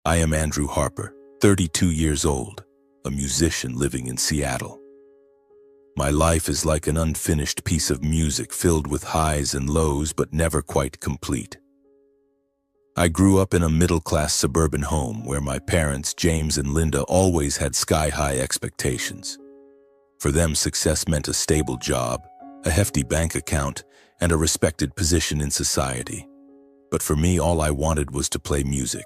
I am Andrew Harper, 32 years old, a musician living in Seattle. My life is like an unfinished piece of music filled with highs and lows but never quite complete. I grew up in a middle-class suburban home where my parents, James and Linda, always had sky-high expectations. For them, success meant a stable job, a hefty bank account, and a respected position in society. But for me, all I wanted was to play music.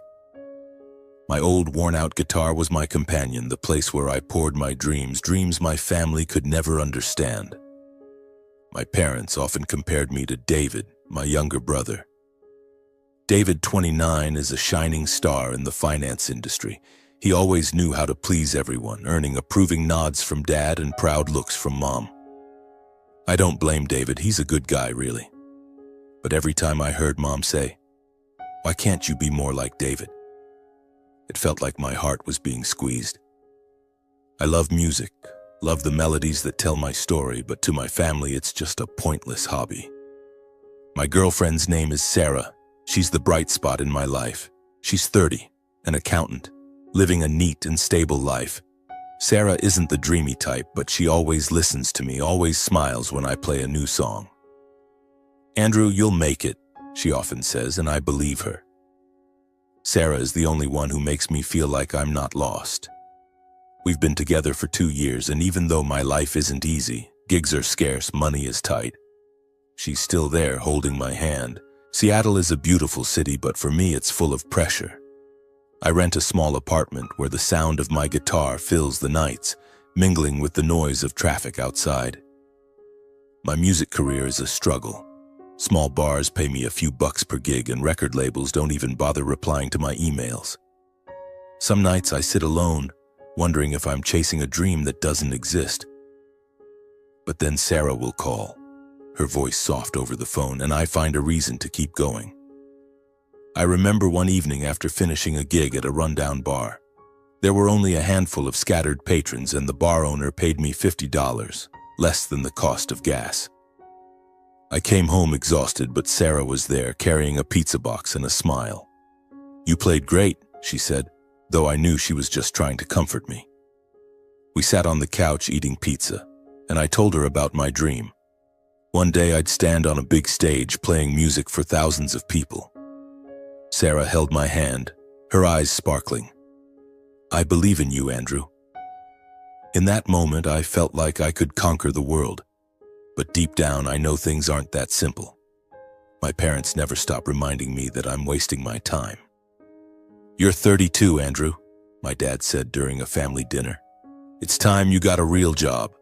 My old worn-out guitar was my companion, the place where I poured my dreams my family could never understand. My parents often compared me to David, my younger brother. David, 29, is a shining star in the finance industry. He always knew how to please everyone, earning approving nods from Dad and proud looks from Mom. I don't blame David, he's a good guy, really. But every time I heard Mom say, "Why can't you be more like David?" it felt like my heart was being squeezed. I love music, love the melodies that tell my story, but to my family it's just a pointless hobby. My girlfriend's name is Sarah. She's the bright spot in my life. She's 30, an accountant, living a neat and stable life. Sarah isn't the dreamy type, but she always listens to me, always smiles when I play a new song. "Andrew, you'll make it," she often says, and I believe her. Sarah is the only one who makes me feel like I'm not lost. We've been together for 2 years, and even though my life isn't easy, gigs are scarce, money is tight, she's still there holding my hand. Seattle is a beautiful city, but for me it's full of pressure. I rent a small apartment where the sound of my guitar fills the nights, mingling with the noise of traffic outside. My music career is a struggle. Small bars pay me a few bucks per gig, and record labels don't even bother replying to my emails. Some nights I sit alone, wondering if I'm chasing a dream that doesn't exist. But then Sarah will call, her voice soft over the phone, and I find a reason to keep going. I remember one evening after finishing a gig at a rundown bar. There were only a handful of scattered patrons, and the bar owner paid me $50, less than the cost of gas. I came home exhausted, but Sarah was there, carrying a pizza box and a smile. "You played great," she said, though I knew she was just trying to comfort me. We sat on the couch eating pizza, and I told her about my dream. One day I'd stand on a big stage playing music for thousands of people. Sarah held my hand, her eyes sparkling. "I believe in you, Andrew." In that moment, I felt like I could conquer the world. But deep down, I know things aren't that simple. My parents never stop reminding me that I'm wasting my time. "You're 32, Andrew," my dad said during a family dinner. "It's time you got a real job."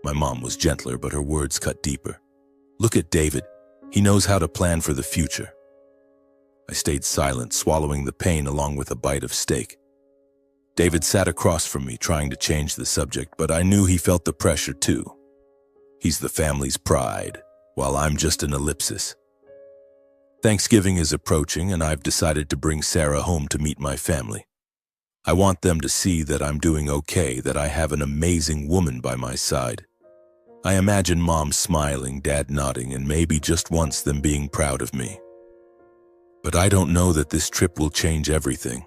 My mom was gentler, but her words cut deeper. "Look at David. He knows how to plan for the future." I stayed silent, swallowing the pain along with a bite of steak. David sat across from me, trying to change the subject, but I knew he felt the pressure too. He's the family's pride, while I'm just an ellipsis. Thanksgiving is approaching, and I've decided to bring Sarah home to meet my family. I want them to see that I'm doing okay, that I have an amazing woman by my side. I imagine Mom smiling, Dad nodding, and maybe just once them being proud of me. But I don't know that this trip will change everything.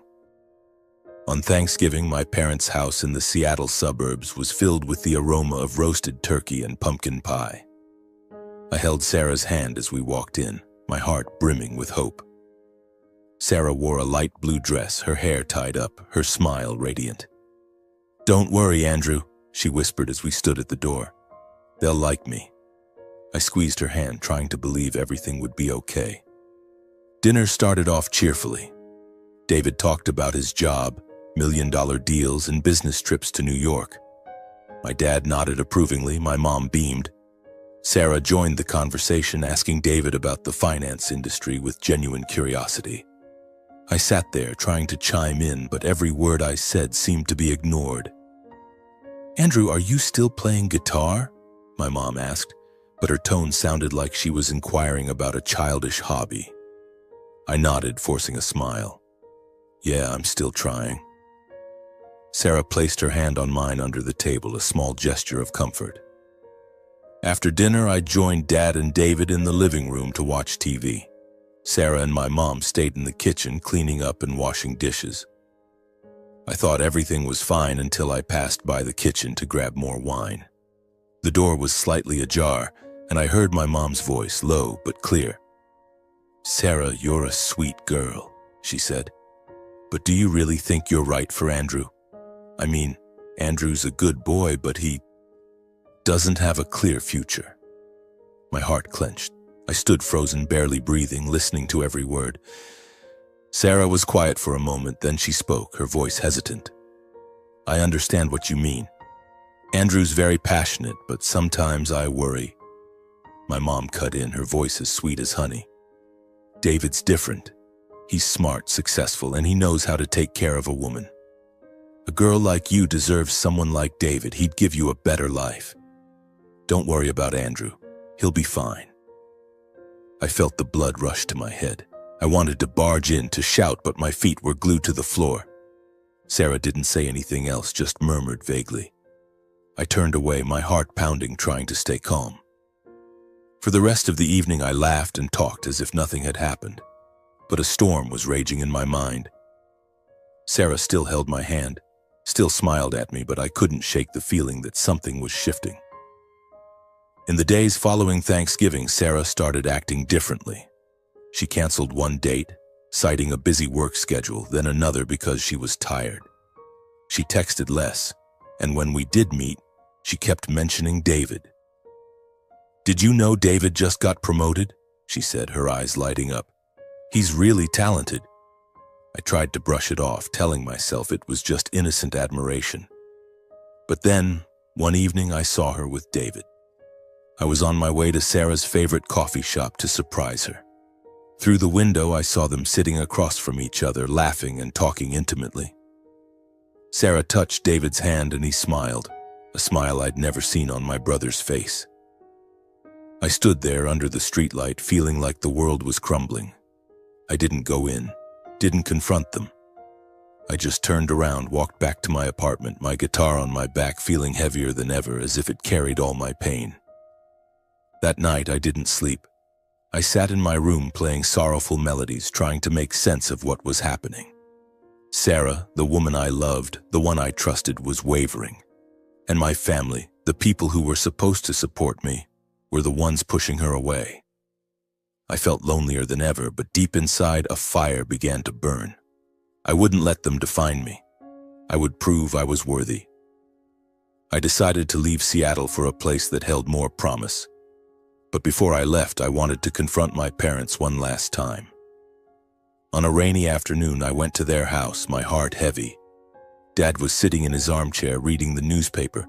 On Thanksgiving, my parents' house in the Seattle suburbs was filled with the aroma of roasted turkey and pumpkin pie. I held Sarah's hand as we walked in, my heart brimming with hope. Sarah wore a light blue dress, her hair tied up, her smile radiant. "Don't worry, Andrew," she whispered as we stood at the door. "They'll like me." I squeezed her hand, trying to believe everything would be okay. Dinner started off cheerfully. David talked about his job, million-dollar deals, and business trips to New York. My dad nodded approvingly, my mom beamed. Sarah joined the conversation, asking David about the finance industry with genuine curiosity. I sat there trying to chime in, but every word I said seemed to be ignored. "Andrew, are you still playing guitar?" my mom asked, but her tone sounded like she was inquiring about a childish hobby. I nodded, forcing a smile. "Yeah, I'm still trying." Sarah placed her hand on mine under the table, a small gesture of comfort. After dinner, I joined Dad and David in the living room to watch TV. Sarah and my mom stayed in the kitchen cleaning up and washing dishes. I thought everything was fine until I passed by the kitchen to grab more wine. The door was slightly ajar, and I heard my mom's voice, low but clear. "Sarah, you're a sweet girl," she said. "But do you really think you're right for Andrew? I mean, Andrew's a good boy, but he doesn't have a clear future." My heart clenched. I stood frozen, barely breathing, listening to every word. Sarah was quiet for a moment, then she spoke, her voice hesitant. "I understand what you mean. Andrew's very passionate, but sometimes I worry." My mom cut in, her voice as sweet as honey. "David's different. He's smart, successful, and he knows how to take care of a woman. A girl like you deserves someone like David. He'd give you a better life. Don't worry about Andrew. He'll be fine." I felt the blood rush to my head. I wanted to barge in, to shout, but my feet were glued to the floor. Sarah didn't say anything else, just murmured vaguely. I turned away, my heart pounding, trying to stay calm. For the rest of the evening I laughed and talked as if nothing had happened, but a storm was raging in my mind. Sarah still held my hand, still smiled at me, but I couldn't shake the feeling that something was shifting. In the days following Thanksgiving, Sarah started acting differently. She canceled one date, citing a busy work schedule, then another because she was tired. She texted less, and when we did meet, she kept mentioning David. "Did you know David just got promoted?" she said, her eyes lighting up. "He's really talented." I tried to brush it off, telling myself it was just innocent admiration. But then, one evening I saw her with David. I was on my way to Sarah's favorite coffee shop to surprise her. Through the window, I saw them sitting across from each other, laughing and talking intimately. Sarah touched David's hand and he smiled, a smile I'd never seen on my brother's face. I stood there under the streetlight, feeling like the world was crumbling. I didn't go in, didn't confront them. I just turned around, walked back to my apartment, my guitar on my back, feeling heavier than ever, as if it carried all my pain. That night, I didn't sleep. I sat in my room playing sorrowful melodies, trying to make sense of what was happening. Sarah, the woman I loved, the one I trusted, was wavering. And my family, the people who were supposed to support me, were the ones pushing her away. I felt lonelier than ever, but deep inside, a fire began to burn. I wouldn't let them define me. I would prove I was worthy. I decided to leave Seattle for a place that held more promise. But before I left, I wanted to confront my parents one last time. On a rainy afternoon, I went to their house, my heart heavy. Dad was sitting in his armchair reading the newspaper.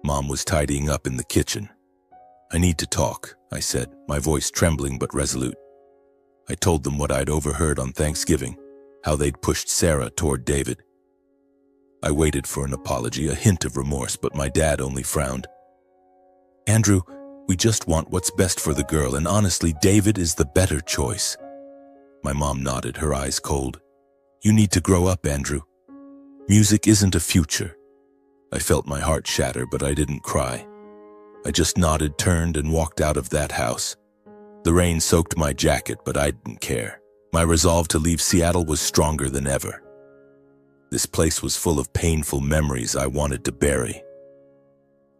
Mom was tidying up in the kitchen. "I need to talk," I said, my voice trembling but resolute. I told them what I'd overheard on Thanksgiving, how they'd pushed Sarah toward David. I waited for an apology, a hint of remorse, but my dad only frowned. "Andrew, we just want what's best for the girl, and honestly, David is the better choice." My mom nodded, her eyes cold. "You need to grow up, Andrew. Music isn't a future." I felt my heart shatter, but I didn't cry. I just nodded, turned, and walked out of that house. The rain soaked my jacket, but I didn't care. My resolve to leave Seattle was stronger than ever. This place was full of painful memories I wanted to bury.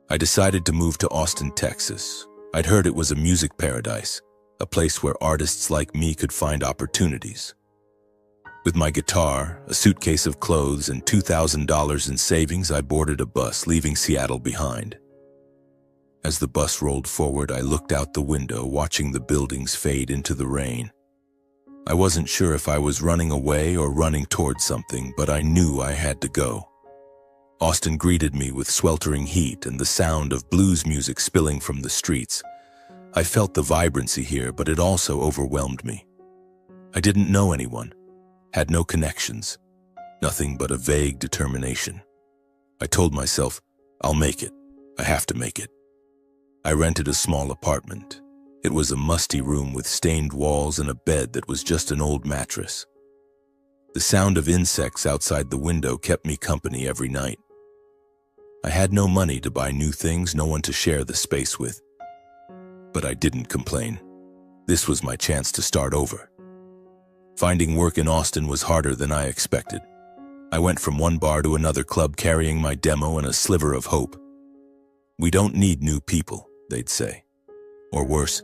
I decided to move to Austin, Texas. I'd heard it was a music paradise, a place where artists like me could find opportunities. With my guitar, a suitcase of clothes, and $2,000 in savings, I boarded a bus, leaving Seattle behind. As the bus rolled forward, I looked out the window, watching the buildings fade into the rain. I wasn't sure if I was running away or running towards something, but I knew I had to go. Austin greeted me with sweltering heat and the sound of blues music spilling from the streets. I felt the vibrancy here, but it also overwhelmed me. I didn't know anyone, had no connections, nothing but a vague determination. I told myself, I'll make it. I have to make it. I rented a small apartment. It was a musty room with stained walls and a bed that was just an old mattress. The sound of insects outside the window kept me company every night. I had no money to buy new things, no one to share the space with. But I didn't complain. This was my chance to start over. Finding work in Austin was harder than I expected. I went from one bar to another club carrying my demo and a sliver of hope. "We don't need new people," they'd say. Or worse,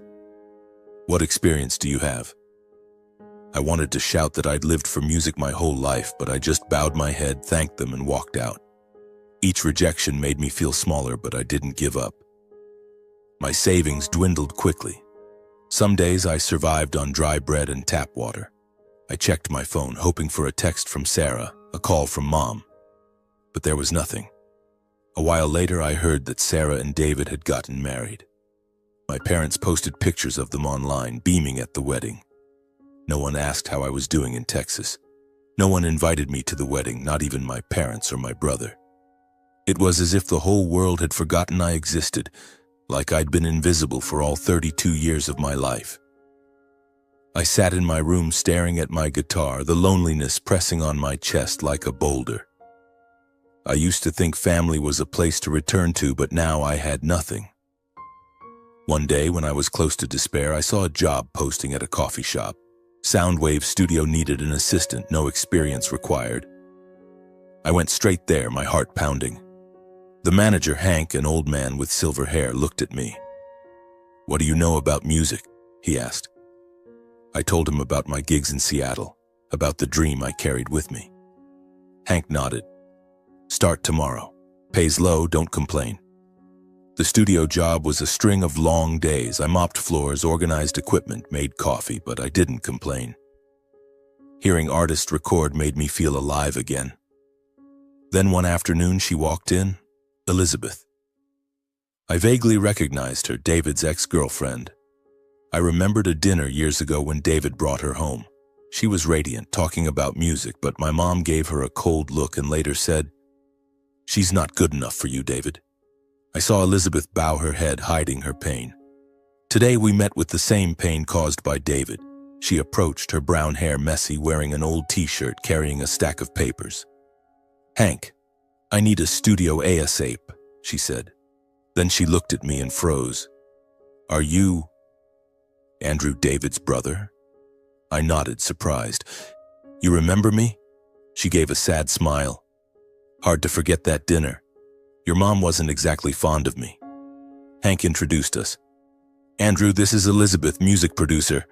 "What experience do you have?" I wanted to shout that I'd lived for music my whole life, but I just bowed my head, thanked them, and walked out. Each rejection made me feel smaller, but I didn't give up. My savings dwindled quickly. Some days I survived on dry bread and tap water. I checked my phone, hoping for a text from Sarah, a call from Mom. But there was nothing. A while later, I heard that Sarah and David had gotten married. My parents posted pictures of them online, beaming at the wedding. No one asked how I was doing in Texas. No one invited me to the wedding, not even my parents or my brother. It was as if the whole world had forgotten I existed, like I'd been invisible for all 32 years of my life. I sat in my room staring at my guitar, the loneliness pressing on my chest like a boulder. I used to think family was a place to return to, but now I had nothing. One day, when I was close to despair, I saw a job posting at a coffee shop. Soundwave Studio needed an assistant, no experience required. I went straight there, my heart pounding. The manager, Hank, an old man with silver hair, looked at me. "What do you know about music?" he asked. I told him about my gigs in Seattle, about the dream I carried with me. Hank nodded. "Start tomorrow. Pays low, don't complain." The studio job was a string of long days. I mopped floors, organized equipment, made coffee, but I didn't complain. Hearing artists record made me feel alive again. Then one afternoon she walked in, Elizabeth. I vaguely recognized her, David's ex-girlfriend. I remembered a dinner years ago when David brought her home. She was radiant, talking about music, but my mom gave her a cold look and later said, "She's not good enough for you, David." I saw Elizabeth bow her head, hiding her pain. Today we met with the same pain caused by David. She approached, her brown hair messy, wearing an old t-shirt, carrying a stack of papers. "Hank, I need a studio ASAP," she said. Then she looked at me and froze. "Are you Andrew, David's brother?" I nodded, surprised. "You remember me?" She gave a sad smile. "Hard to forget that dinner. Your mom wasn't exactly fond of me." Hank introduced us. "Andrew, this is Elizabeth, music producer.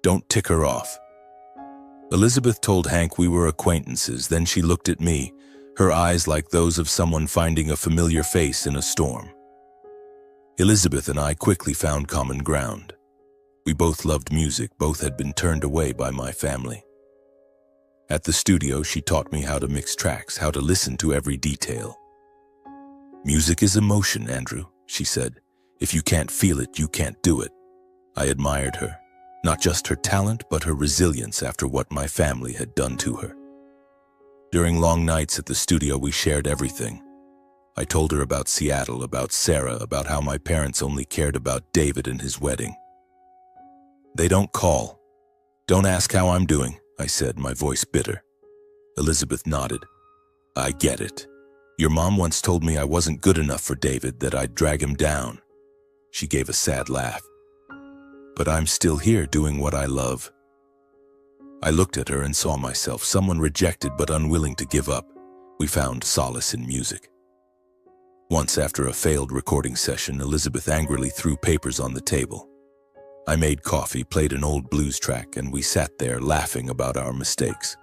Don't tick her off." Elizabeth told Hank we were acquaintances, then she looked at me, her eyes like those of someone finding a familiar face in a storm. Elizabeth and I quickly found common ground. We both loved music, both had been turned away by my family. At the studio, she taught me how to mix tracks, how to listen to every detail. "Music is emotion, Andrew," she said. "If you can't feel it, you can't do it." I admired her, not just her talent, but her resilience after what my family had done to her. During long nights at the studio, we shared everything. I told her about Seattle, about Sarah, about how my parents only cared about David and his wedding. "They don't call. Don't ask how I'm doing," I said, my voice bitter. Elizabeth nodded. "I get it. Your mom once told me I wasn't good enough for David, that I'd drag him down." She gave a sad laugh. "But I'm still here doing what I love." I looked at her and saw myself, someone rejected but unwilling to give up. We found solace in music. Once, after a failed recording session, Elizabeth angrily threw papers on the table. I made coffee, played an old blues track, and we sat there laughing about our mistakes.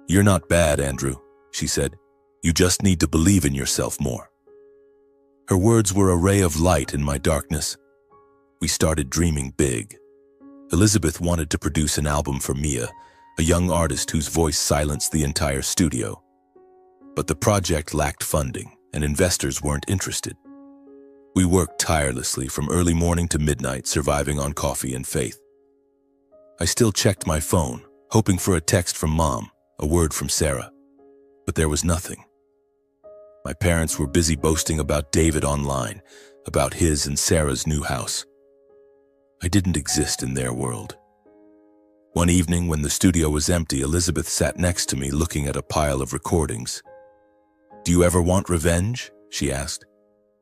"You're not bad, Andrew," she said. "You just need to believe in yourself more." Her words were a ray of light in my darkness. We started dreaming big. Elizabeth wanted to produce an album for Mia, a young artist whose voice silenced the entire studio. But the project lacked funding, and investors weren't interested. We worked tirelessly from early morning to midnight, surviving on coffee and faith. I still checked my phone, hoping for a text from Mom, a word from Sarah. But there was nothing. My parents were busy boasting about David online, about his and Sarah's new house. I didn't exist in their world. One evening, when the studio was empty, Elizabeth sat next to me looking at a pile of recordings. "Do you ever want revenge?" she asked.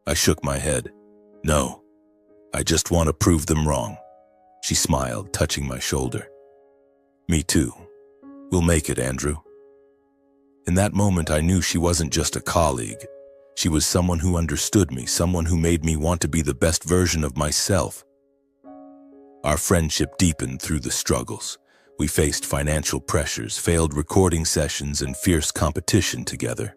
I shook my head. "No, I just want to prove them wrong." She smiled, touching my shoulder. Me too. We'll make it, Andrew. In that moment, I knew she wasn't just a colleague. She was someone who understood me, someone who made me want to be the best version of myself. Our friendship deepened through the struggles. We faced financial pressures, failed recording sessions, and fierce competition together.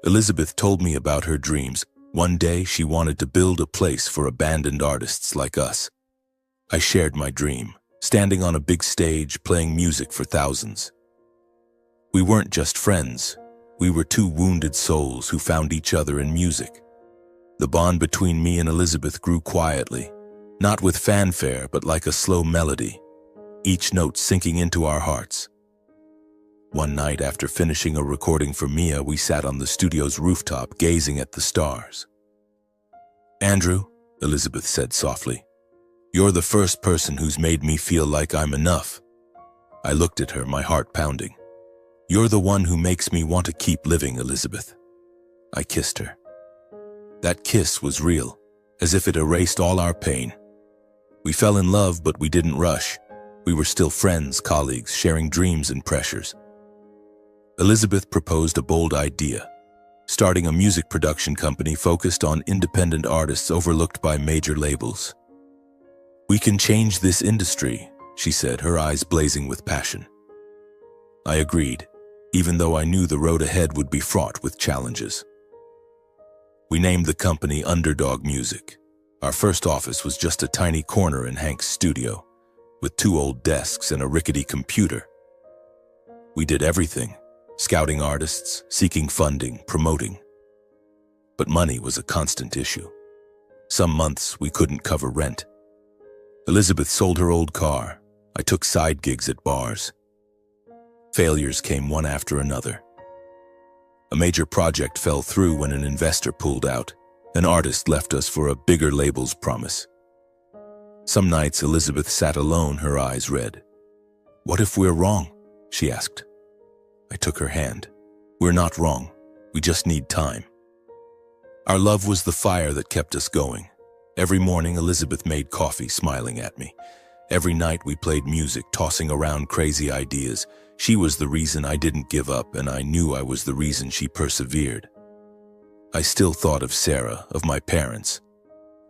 Elizabeth told me about her dreams. One day, she wanted to build a place for abandoned artists like us. I shared my dream, standing on a big stage, playing music for thousands. We weren't just friends. We were two wounded souls who found each other in music. The bond between me and Elizabeth grew quietly, not with fanfare, but like a slow melody, each note sinking into our hearts. One night after finishing a recording for Mia, we sat on the studio's rooftop gazing at the stars. "Andrew," Elizabeth said softly, "you're the first person who's made me feel like I'm enough." I looked at her, my heart pounding. "You're the one who makes me want to keep living, Elizabeth." I kissed her. That kiss was real, as if it erased all our pain. We fell in love, but we didn't rush. We were still friends, colleagues, sharing dreams and pressures. Elizabeth proposed a bold idea, starting a music production company focused on independent artists overlooked by major labels. "We can change this industry," she said, her eyes blazing with passion. I agreed, even though I knew the road ahead would be fraught with challenges. We named the company Underdog Music. Our first office was just a tiny corner in Hank's studio, with 2 old desks and a rickety computer. We did everything, scouting artists, seeking funding, promoting. But money was a constant issue. Some months we couldn't cover rent. Elizabeth sold her old car. I took side gigs at bars. Failures came one after another. A major project fell through when an investor pulled out. An artist left us for a bigger label's promise. Some nights Elizabeth sat alone, her eyes red. "What if we're wrong?" she asked. I took her hand. "We're not wrong. We just need time." Our love was the fire that kept us going. Every morning Elizabeth made coffee, smiling at me. Every night we played music, tossing around crazy ideas. She was the reason I didn't give up, and I knew I was the reason she persevered. I still thought of Sarah, of my parents,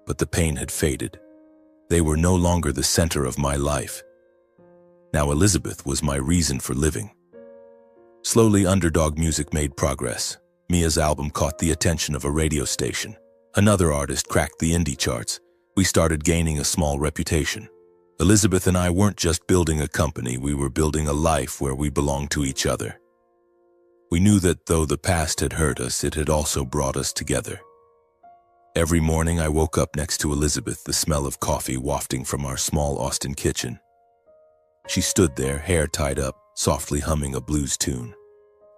but the pain had faded. They were no longer the center of my life. Now Elizabeth was my reason for living. Slowly, Underdog Music made progress. Mia's album caught the attention of a radio station. Another artist cracked the indie charts. We started gaining a small reputation. Elizabeth and I weren't just building a company, we were building a life where we belonged to each other. We knew that though the past had hurt us, it had also brought us together. Every morning I woke up next to Elizabeth, the smell of coffee wafting from our small Austin kitchen. She stood there, hair tied up, softly humming a blues tune.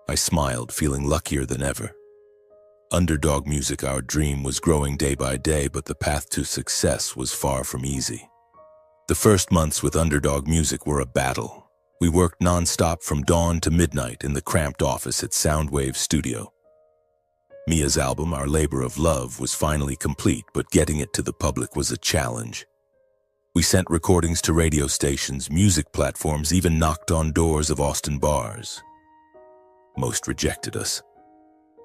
I smiled, feeling luckier than ever. Underdog Music, our dream, was growing day by day, but the path to success was far from easy. The first months with Underdog Music were a battle. We worked non-stop from dawn to midnight in the cramped office at Soundwave Studio. Mia's album, Our Labor of Love, was finally complete, but getting it to the public was a challenge. We sent recordings to radio stations, music platforms, even knocked on doors of Austin bars. Most rejected us.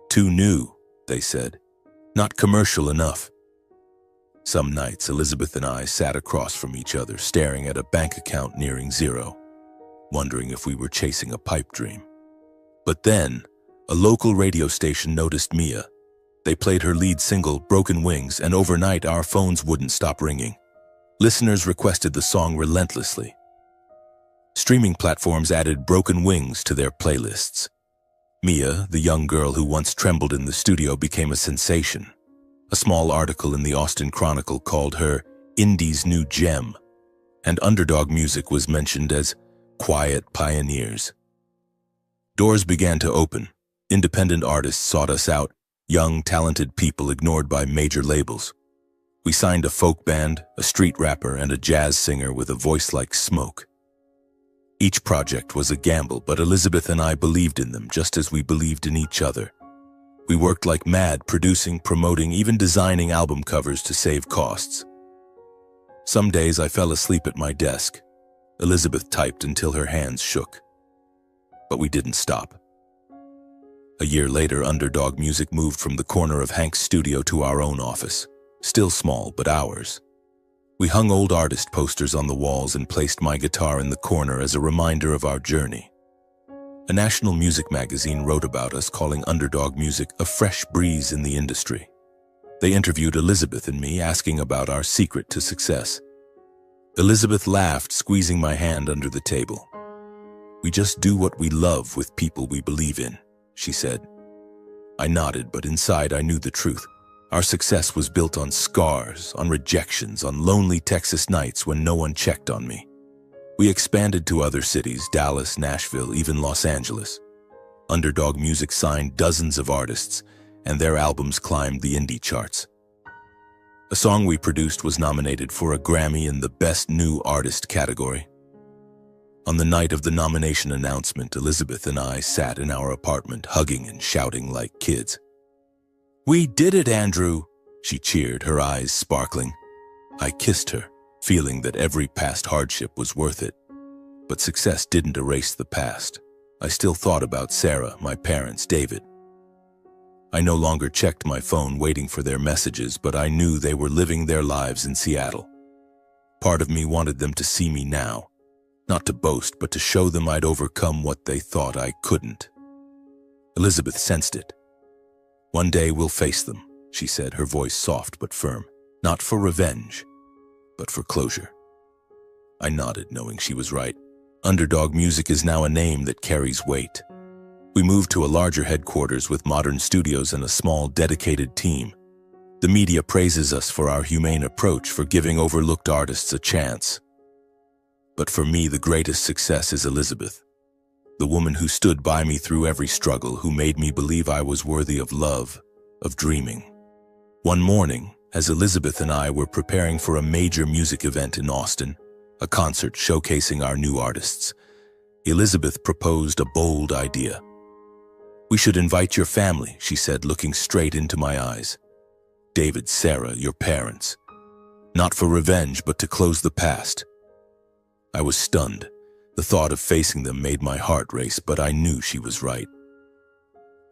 "Too new," they said. "Not commercial enough." Some nights, Elizabeth and I sat across from each other, staring at a bank account nearing zero, wondering if we were chasing a pipe dream. But then, a local radio station noticed Mia. They played her lead single, Broken Wings, and overnight our phones wouldn't stop ringing. Listeners requested the song relentlessly. Streaming platforms added Broken Wings to their playlists. Mia, the young girl who once trembled in the studio, became a sensation. A small article in the Austin Chronicle called her Indie's New Gem, and Underdog Music was mentioned as quiet pioneers. Doors began to open. Independent artists sought us out, young, talented people ignored by major labels. We signed a folk band, a street rapper, and a jazz singer with a voice like smoke. Each project was a gamble, but Elizabeth and I believed in them just as we believed in each other. We worked like mad, producing, promoting, even designing album covers to save costs. Some days I fell asleep at my desk. Elizabeth typed until her hands shook. But we didn't stop. A year later, Underdog Music moved from the corner of Hank's studio to our own office. Still small, but ours. We hung old artist posters on the walls and placed my guitar in the corner as a reminder of our journey. A national music magazine wrote about us, calling Underdog Music a fresh breeze in the industry. They interviewed Elizabeth and me, asking about our secret to success. Elizabeth laughed, squeezing my hand under the table. "We just do what we love with people we believe in," she said. I nodded, but inside I knew the truth. Our success was built on scars, on rejections, on lonely Texas nights when no one checked on me. We expanded to other cities, Dallas, Nashville, even Los Angeles. Underdog Music signed dozens of artists, and their albums climbed the indie charts. A song we produced was nominated for a Grammy in the Best New Artist category. On the night of the nomination announcement, Elizabeth and I sat in our apartment, hugging and shouting like kids. "We did it, Andrew!" she cheered, her eyes sparkling. I kissed her, feeling that every past hardship was worth it. But success didn't erase the past. I still thought about Sarah, my parents, David. I no longer checked my phone waiting for their messages, but I knew they were living their lives in Seattle. Part of me wanted them to see me now, not to boast, but to show them I'd overcome what they thought I couldn't. Elizabeth sensed it. "One day we'll face them," she said, her voice soft but firm. "Not for revenge, but for closure." I nodded, knowing she was right. Underdog Music is now a name that carries weight. We moved to a larger headquarters with modern studios and a small, dedicated team. The media praises us for our humane approach, for giving overlooked artists a chance. But for me, the greatest success is Elizabeth, the woman who stood by me through every struggle, who made me believe I was worthy of love, of dreaming. One morning, as Elizabeth and I were preparing for a major music event in Austin, a concert showcasing our new artists, Elizabeth proposed a bold idea. "We should invite your family," she said, looking straight into my eyes. "David, Sarah, your parents. Not for revenge, but to close the past." I was stunned. The thought of facing them made my heart race, but I knew she was right.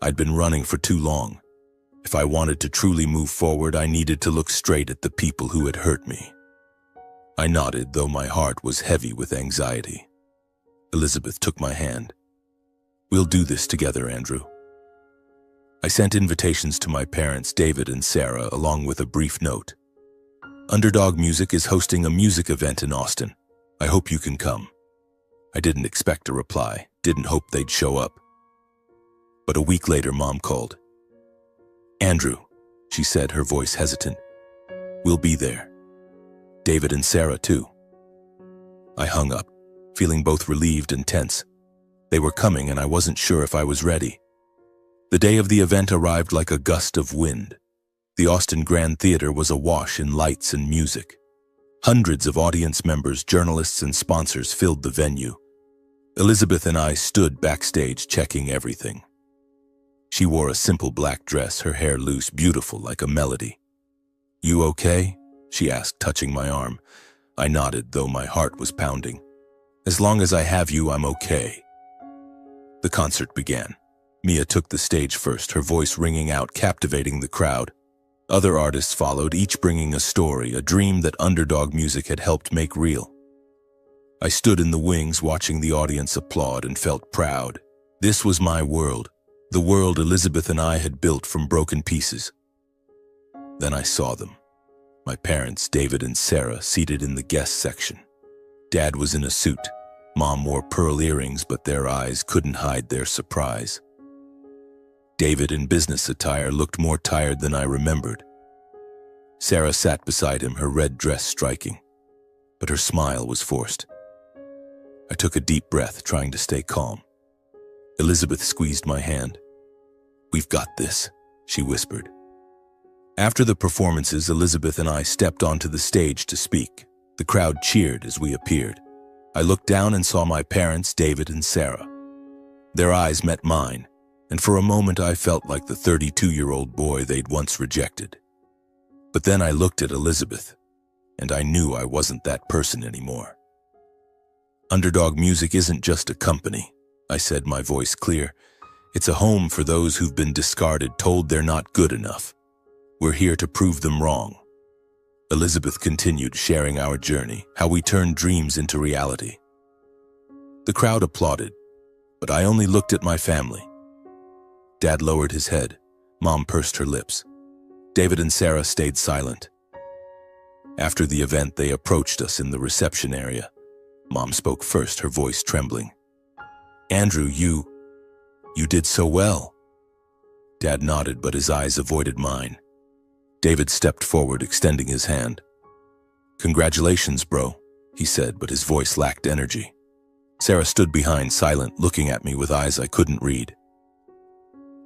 I'd been running for too long. If I wanted to truly move forward, I needed to look straight at the people who had hurt me. I nodded, though my heart was heavy with anxiety. Elizabeth took my hand. "We'll do this together, Andrew." I sent invitations to my parents, David and Sarah, along with a brief note. "Underdog Music is hosting a music event in Austin. I hope you can come." I didn't expect a reply, didn't hope they'd show up. But a week later, Mom called. "Andrew," she said, her voice hesitant, "we'll be there. David and Sarah, too." I hung up, feeling both relieved and tense. They were coming, and I wasn't sure if I was ready. The day of the event arrived like a gust of wind. The Austin Grand Theater was awash in lights and music. Hundreds of audience members, journalists, and sponsors filled the venue. Elizabeth and I stood backstage, checking everything. She wore a simple black dress, her hair loose, beautiful like a melody. "You okay?" she asked, touching my arm. I nodded, though my heart was pounding. "As long as I have you, I'm okay." The concert began. Mia took the stage first, her voice ringing out, captivating the crowd. Other artists followed, each bringing a story, a dream that Underdog Music had helped make real. I stood in the wings, watching the audience applaud, and felt proud. This was my world, the world Elizabeth and I had built from broken pieces. Then I saw them. My parents, David and Sarah, seated in the guest section. Dad was in a suit. Mom wore pearl earrings, but their eyes couldn't hide their surprise. David, in business attire, looked more tired than I remembered. Sarah sat beside him, her red dress striking, but her smile was forced. I took a deep breath, trying to stay calm. Elizabeth squeezed my hand. "We've got this," she whispered. After the performances, Elizabeth and I stepped onto the stage to speak. The crowd cheered as we appeared. I looked down and saw my parents, David and Sarah. Their eyes met mine, and for a moment I felt like the 32-year-old boy they'd once rejected. But then I looked at Elizabeth, and I knew I wasn't that person anymore. Underdog Music isn't just a company, I said, my voice clear. It's a home for those who've been discarded, told they're not good enough. We're here to prove them wrong. Elizabeth continued, sharing our journey, how we turned dreams into reality. The crowd applauded, but I only looked at my family. Dad lowered his head. Mom pursed her lips. David and Sarah stayed silent. After the event, they approached us in the reception area. Mom spoke first, her voice trembling. Andrew, you did so well. Dad nodded, but his eyes avoided mine. David stepped forward, extending his hand. Congratulations, bro, he said, but his voice lacked energy. Sarah stood behind, silent, looking at me with eyes I couldn't read.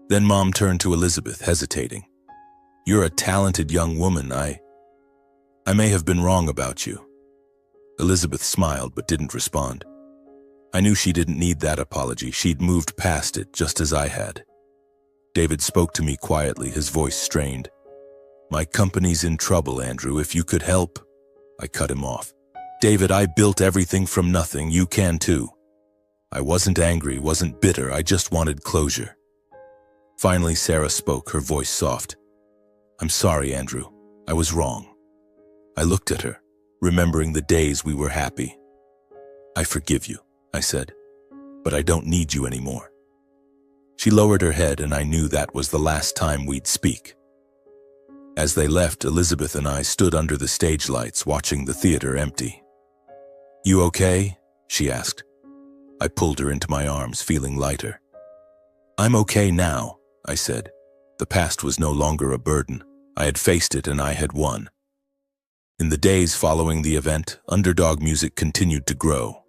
Then Mom turned to Elizabeth, hesitating. You're a talented young woman. I may have been wrong about you. Elizabeth smiled but didn't respond. I knew she didn't need that apology. She'd moved past it, just as I had. David spoke to me quietly, his voice strained. My company's in trouble, Andrew. If you could help. I cut him off. David, I built everything from nothing. You can too. I wasn't angry, wasn't bitter. I just wanted closure. Finally, Sarah spoke, her voice soft. I'm sorry, Andrew. I was wrong. I looked at her, remembering the days we were happy. I forgive you, I said, but I don't need you anymore. She lowered her head, and I knew that was the last time we'd speak. As they left, Elizabeth and I stood under the stage lights, watching the theater empty. You okay? She asked. I pulled her into my arms, feeling lighter. I'm okay now, I said. The past was no longer a burden. I had faced it, and I had won. In the days following the event, Underdog Music continued to grow.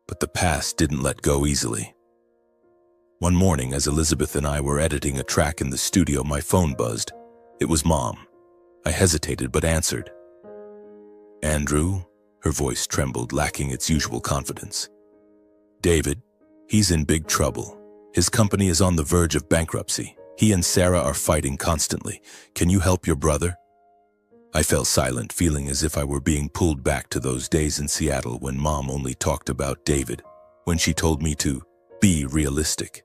But the past didn't let go easily. One morning, as Elizabeth and I were editing a track in the studio, my phone buzzed. It was Mom. I hesitated but answered. Andrew, her voice trembled, lacking its usual confidence. David, he's in big trouble. His company is on the verge of bankruptcy. He and Sarah are fighting constantly. Can you help your brother? I fell silent, feeling as if I were being pulled back to those days in Seattle when Mom only talked about David, when she told me to be realistic.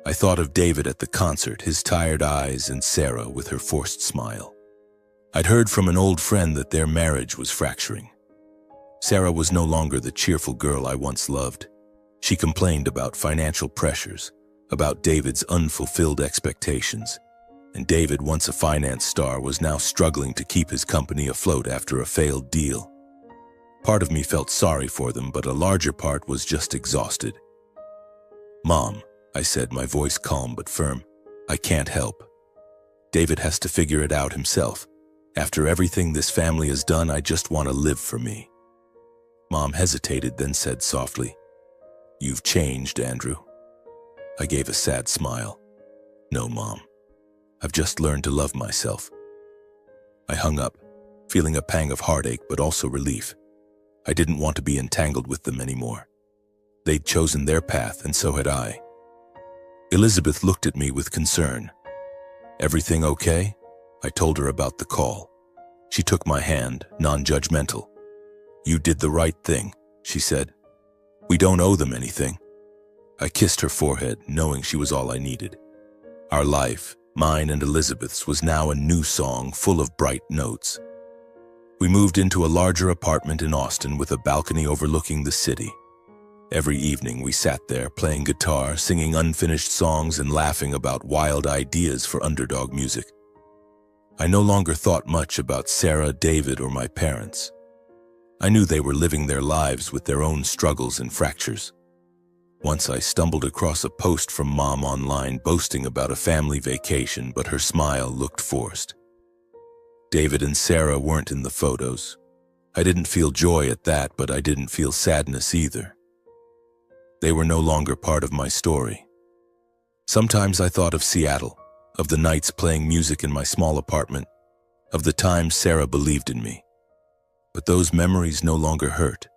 I thought of David at the concert, his tired eyes, and Sarah with her forced smile. I'd heard from an old friend that their marriage was fracturing. Sarah was no longer the cheerful girl I once loved. She complained about financial pressures, about David's unfulfilled expectations, and David, once a finance star, was now struggling to keep his company afloat after a failed deal. Part of me felt sorry for them, but a larger part was just exhausted. Mom, I said, my voice calm but firm, I can't help. David has to figure it out himself. After everything this family has done, I just want to live for me. Mom hesitated, then said softly, You've changed, Andrew. I gave a sad smile. No, Mom. I've just learned to love myself. I hung up, feeling a pang of heartache but also relief. I didn't want to be entangled with them anymore. They'd chosen their path, and so had I. Elizabeth looked at me with concern. Everything okay? I told her about the call. She took my hand, non-judgmental. You did the right thing, she said. We don't owe them anything. I kissed her forehead, knowing she was all I needed. Our life, mine and Elizabeth's, was now a new song full of bright notes. We moved into a larger apartment in Austin with a balcony overlooking the city. Every evening we sat there playing guitar, singing unfinished songs, and laughing about wild ideas for Underdog Music. I no longer thought much about Sarah, David, or my parents. I knew they were living their lives with their own struggles and fractures. Once I stumbled across a post from Mom online boasting about a family vacation, but her smile looked forced. David and Sarah weren't in the photos. I didn't feel joy at that, but I didn't feel sadness either. They were no longer part of my story. Sometimes I thought of Seattle, of the nights playing music in my small apartment, of the times Sarah believed in me. But those memories no longer hurt.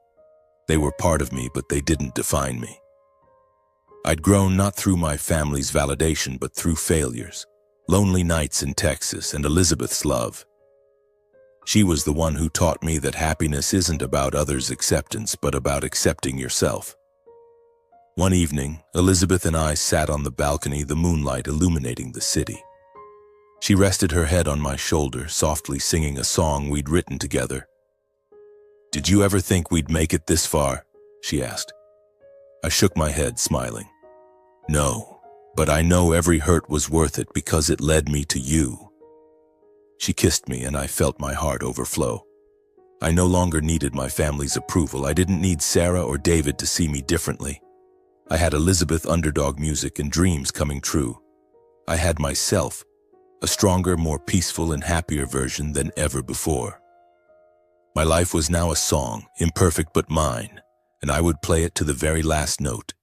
They were part of me, but they didn't define me. I'd grown not through my family's validation, but through failures, lonely nights in Texas, and Elizabeth's love. She was the one who taught me that happiness isn't about others' acceptance, but about accepting yourself. One evening, Elizabeth and I sat on the balcony, the moonlight illuminating the city. She rested her head on my shoulder, softly singing a song we'd written together. "Did you ever think we'd make it this far?" she asked. I shook my head, smiling. "No, but I know every hurt was worth it because it led me to you." She kissed me and I felt my heart overflow. I no longer needed my family's approval. I didn't need Sarah or David to see me differently. I had Elizabeth underdog music and dreams coming true. I had myself, a stronger, more peaceful and happier version than ever before. My life was now a song, imperfect but mine, and I would play it to the very last note.